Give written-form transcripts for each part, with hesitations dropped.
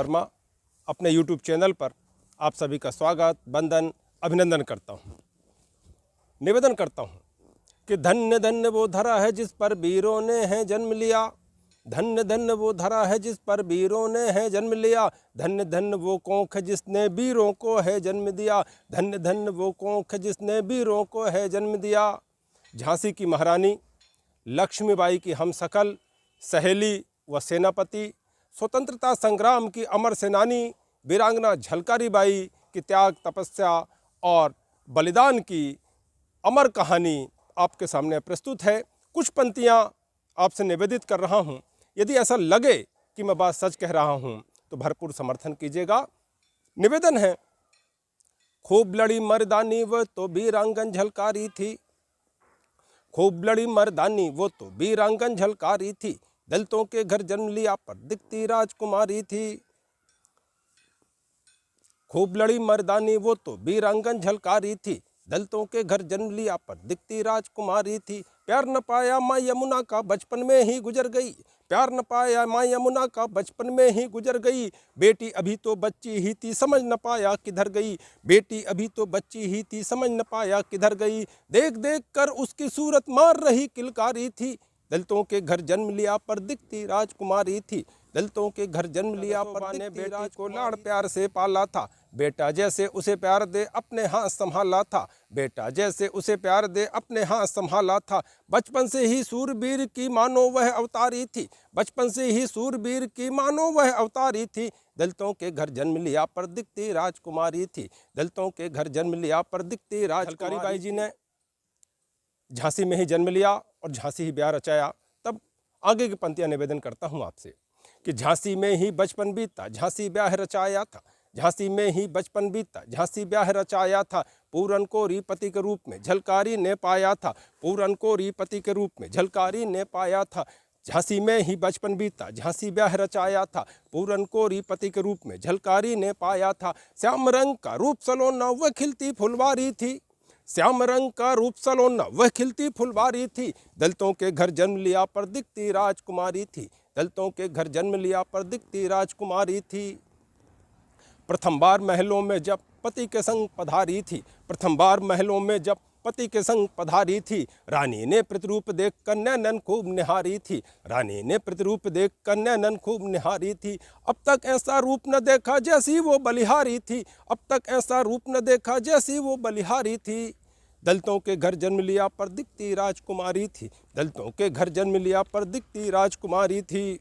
वर्मा अपने YouTube channel पर आप सभी का स्वागत, वंदन, अभिनंदन करता हूँ। निवेदन करता हूँ कि धन्य धन्य वो धरा है जिस पर वीरों ने है जन्म लिया। धन्य धन्य वो धरा है जिस पर वीरों ने है जन्म लिया। धन्य धन्य वो कोख है जिसने वीरों को है जन्म दिया। धन्य धन्य वो कोख है जिसने वीरों को है जन्म दिया। झांसी की महारानी लक्ष्मीबाई की हमशक्ल, सहेली व सेनापति, स्वतंत्रता संग्राम की अमर सेनानी वीरांगना झलकारी बाई की त्याग, तपस्या और बलिदान की अमर कहानी आपके सामने प्रस्तुत है। कुछ पंक्तियाँ आपसे निवेदित कर रहा हूँ। यदि ऐसा लगे कि मैं बात सच कह रहा हूँ तो भरपूर समर्थन कीजिएगा। निवेदन है, खूब लड़ी मर्दानी वो तो वीरांगन झलकारी थी। खूब लड़ी मर्दानी वो तो वीरांगन झलकारी थी। दलितों के घर जन्म लिया पर दिखती राजकुमारी थी। खूब लड़ी मर्दानी वो तो वीरांगन झलकारी थी। दलितों के घर जन्म लिया पर दिखती राजकुमारी थी। प्यार न पाया माँ यमुना का बचपन में ही गुजर गई। प्यार न पाया माँ यमुना का बचपन में ही गुजर गई। बेटी अभी तो बच्ची ही थी, समझ न पाया किधर गई। बेटी अभी तो बच्ची ही थी, समझ न पाया किधर गई। देख देख कर उसकी सूरत मार रही किलकारी थी। दलितों के घर जन्म लिया पर दिखती राजकुमारी थी। दलितों के घर जन्म लिया पर ने बेटी को लाड़ प्यार से पाला था। बेटा जैसे उसे प्यार दे अपने हाथ संभाला था। बेटा जैसे उसे प्यार दे अपने हाथ संभाला था। बचपन से ही सूरवीर की मानो वह अवतारी थी। बचपन से ही सूरवीर की मानो वह अवतारी थी। दलितों के घर जन्म लिया पर दिखती राजकुमारी थी। दलितों के घर जन्म लिया पर दिखती राजकुमारी बाई जी ने झांसी में ही जन्म लिया और झांसी ही ब्याह रचाया। तब आगे की पंक्तियां निवेदन करता हूं आपसे कि झांसी में ही बचपन बीता, झांसी ब्याह रचाया था। झांसी में ही बचपन बीता, झांसी ब्याह रचाया था। पूरन को रीपति के रूप में झलकारी ने पाया था। पूरन को रीपति के रूप में झलकारी ने पाया था। झांसी में ही बचपन बीता, झांसी ब्याह रचाया था। पूरन को रीपति के रूप में झलकारी ने पाया था। श्याम रंग का रूप सलोना वह खिलती फुलवारी थी। श्याम रंग का रूप सलोना वह खिलती फुलवारी थी। दलितों के घर जन्म लिया पर दिखती राजकुमारी थी। दलितों के घर जन्म लिया पर दिखती राजकुमारी थी। प्रथम बार महलों में जब पति के संग पधारी थी। प्रथम बार महलों में जब पति के संग पधारी थी। रानी ने प्रतिरूप देख कर नैनन खूब निहारी थी। रानी ने प्रतिरूप देख कर नैनन खूब निहारी थी। अब तक ऐसा रूप न देखा जैसी वो बलिहारी थी। अब तक ऐसा रूप न देखा जैसी वो बलिहारी थी। दलितों के घर जन्म लिया पर दिखती राजकुमारी थी। दलितों के घर जन्म लिया पर दिखती राजकुमारी थी।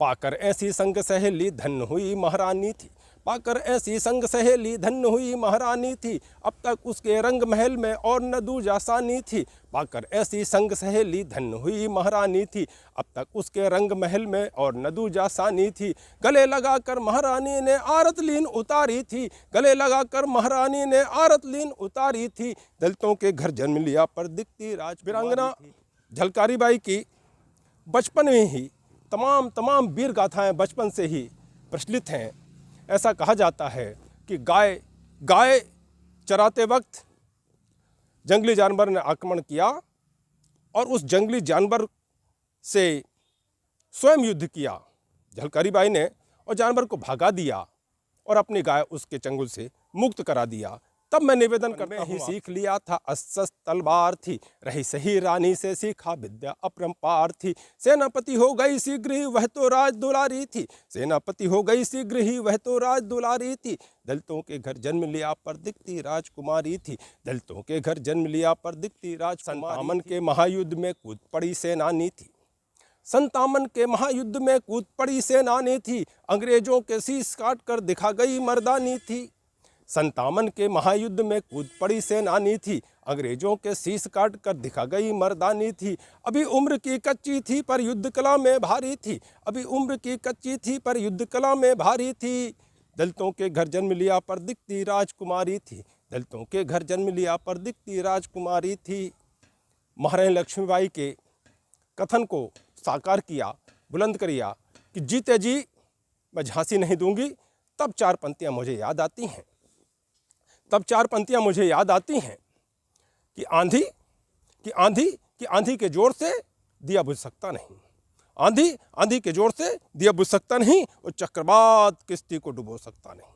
पाकर ऐसी संग सहेली धन्य हुई महारानी थी। पाकर ऐसी संग सहेली धन्य हुई महारानी थी। अब तक उसके रंग महल में और न दूजा सानी थी। पाकर ऐसी संग सहेली धन्य हुई महारानी थी। अब तक उसके रंग महल में और न दूजा सानी थी। गले लगाकर महारानी ने आरत लीन उतारी थी। गले लगाकर महारानी ने आरत लीन उतारी थी। दलितों के घर जन्म लिया पर दिखती वीरांगना झलकारी बाई की बचपन में ही तमाम वीर गाथाएं बचपन से ही प्रचलित हैं। ऐसा कहा जाता है कि गाय चराते वक्त जंगली जानवर ने आक्रमण किया और उस जंगली जानवर से स्वयं युद्ध किया झलकारी बाई ने और जानवर को भगा दिया और अपनी गाय उसके चंगुल से मुक्त करा दिया। तब मैं निवेदन करता हूँ, सीख लिया था अस्त्र तलवार थी। रही सही रानी से सीखा विद्या अपरंपार थी। सेनापति हो गई शीघ्र ही वह तो राज दुलारी थी। सेनापति हो गई शीघ्र ही वह तो राज दुलारी थी। दलितों के घर जन्म लिया पर दिखती राजकुमारी थी। दलितों के घर जन्म लिया पर दिखती राजकुमारी। संतामन के महायुद्ध में कूद पड़ी सेनानी थी। संतामन के महायुद्ध में कूद पड़ी सेनानी थी। अंग्रेजों के शीश काट कर दिखा गई मर्दानी थी। संतामन के महायुद्ध में कूद पड़ी सेनानी थी। अंग्रेजों के शीश काट कर दिखा गई मर्दानी थी। अभी उम्र की कच्ची थी पर युद्ध कला में भारी थी। अभी उम्र की कच्ची थी पर युद्ध कला में भारी थी। दलितों के घर जन्म लिया पर दिखती राजकुमारी थी। दलितों के घर जन्म लिया पर दिखती राजकुमारी थी। महारानी लक्ष्मीबाई के कथन को साकार किया, बुलंद किया कि जीते जी मैं झांसी नहीं दूंगी। तब चार पंक्तियां मुझे याद आती हैं। तब चार पंक्तियां मुझे याद आती हैं कि आंधी के जोर से दिया बुझ सकता नहीं। आंधी आंधी के जोर से दिया बुझ सकता नहीं और चक्रवात किश्ती को डुबो सकता नहीं।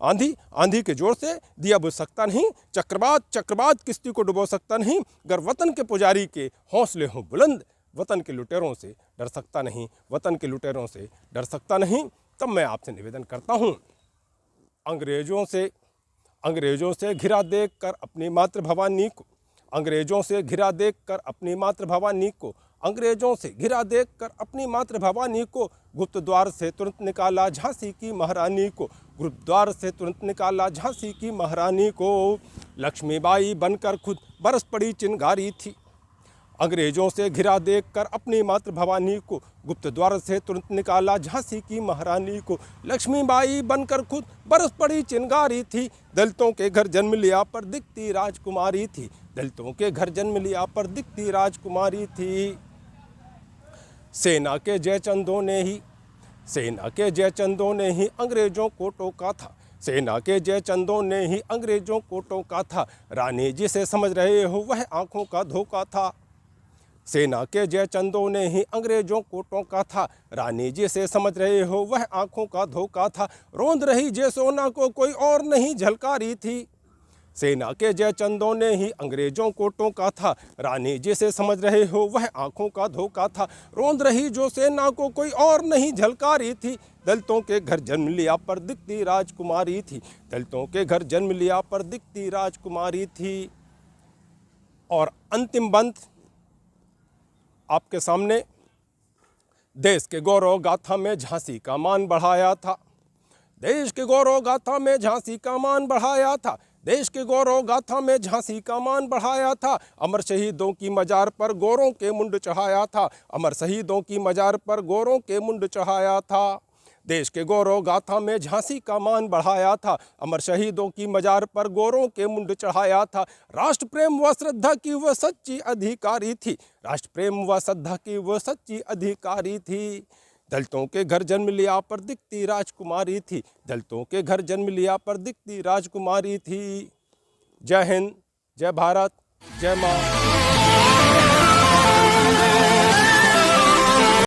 आंधी आंधी के जोर से दिया बुझ सकता नहीं, चक्रवात किश्ती को डुबो सकता नहीं। अगर वतन के पुजारी के हौसले हों बुलंद, वतन के लुटेरों से डर सकता नहीं, वतन के लुटेरों से डर सकता नहीं। तब मैं आपसे निवेदन करता हूँ, अंग्रेजों से घिरा देख कर अपनी मातृ भवानी को, अंग्रेजों से घिरा देख कर अपनी मातृ भवानी को, अंग्रेजों से घिरा देख कर अपनी मातृ भवानी को, गुप्त द्वार से तुरंत निकाला झांसी की महारानी को, गुप्त द्वार से तुरंत निकाला झांसी की महारानी को। लक्ष्मीबाई बनकर खुद बरस पड़ी चिंगारी थी, अंग्रेजों से घिरा देख कर अपनी मातृ भवानी को, गुप्त द्वार से तुरंत निकाला झांसी की महारानी को। लक्ष्मीबाई बनकर खुद बरस पड़ी चिंगारी थी, दलितों के घर जन्म लिया पर दिखती राजकुमारी थी, दलितों के घर जन्म लिया पर दिखती राजकुमारी थी। सेना के जयचंदों ने ही अंग्रेजों को टोका था, सेना के जयचंदों ने ही अंग्रेजों को टोका था। रानी जिसे समझ रहे हो वह आंखों का धोखा था, सेना के जयचंदों ने ही अंग्रेजों को टोका था। रानी जिसे समझ रहे हो वह आंखों का धोखा था। रोंद रही जे सोना को कोई और नहीं झलकारी थी, सेना के जयचंदों ने ही अंग्रेजों को टोका था। रानी जिसे समझ रहे हो वह आंखों का धोखा था। रोंद रही जो सेना को कोई और नहीं झलकारी थी, दलितों के घर जन्म लिया पर दिखती राजकुमारी थी, दलितों के घर जन्म लिया पर दिखती राजकुमारी थी। और अंतिम बंद आपके सामने, देश के गौरव गाथा में झांसी का मान बढ़ाया था, देश के गौरव गाथा में झांसी का मान बढ़ाया था, देश के गौरव गाथा में झांसी का मान बढ़ाया था। अमर शहीदों की मजार पर गोरों के मुंड चढ़ाया था, अमर शहीदों की मजार पर गोरों के मुंड चढ़ाया था। देश के गौरव गाथा में झांसी का मान बढ़ाया था, अमर शहीदों की मजार पर गोरों के मुंड चढ़ाया था। राष्ट्र प्रेम व श्रद्धा की वह सच्ची अधिकारी थी, राष्ट्र प्रेम व श्रद्धा की वह सच्ची अधिकारी थी। दलितों के घर जन्म लिया पर दिखती राजकुमारी थी, दलितों के घर जन्म लिया पर दिखती राजकुमारी थी। जय हिंद, जय भारत, जय माँ।